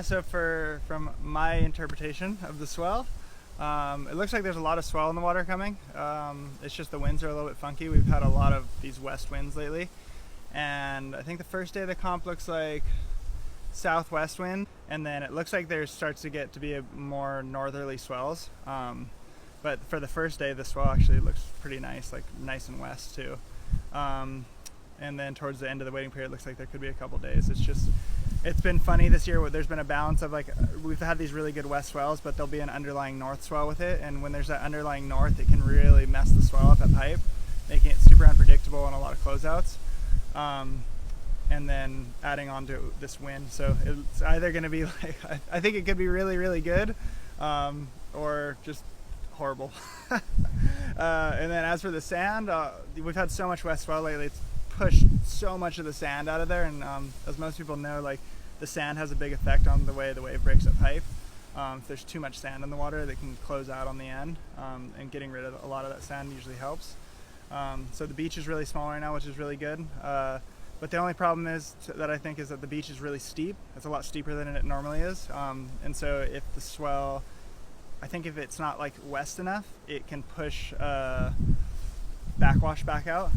so from my interpretation of the swell, it looks like there's a lot of swell in the water coming. It's just the winds are a little bit funky. We've had a lot of these west winds lately, and I think the first day of the comp looks like southwest wind, and then it looks like there starts to get to be a more northerly swells. But for the first day, the swell actually looks pretty nice, like nice and west too. And then towards the end of the waiting period, it looks like there could be a couple days. It's been funny this year where there's been a balance of, like, we've had these really good west swells, but there'll be an underlying north swell with it. And when there's that underlying north, it can really mess the swell up at pipe, making it super unpredictable and a lot of closeouts. And then adding on to this wind. So it's either going to be like, I think it could be really, really good, or just horrible. And then as for the sand, we've had so much west swell lately, it's pushed so much of the sand out of there, and as most people know, like, the sand has a big effect on the way the wave breaks at pipe. If there's too much sand in the water, they can close out on the end, and getting rid of a lot of that sand usually helps. So the beach is really small right now, which is really good. But the only problem is that I think is that the beach is really steep. It's a lot steeper than it normally is, and so if the swell, I think if it's not like west enough, it can push backwash back out,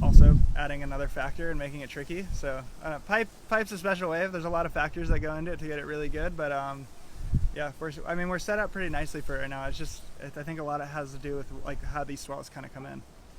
also adding another factor and making it tricky. So pipe's a special wave. There's a lot of factors that go into it to get it really good, but yeah, we're set up pretty nicely for it right now. I think a lot of it has to do with, like, how these swells kind of come in.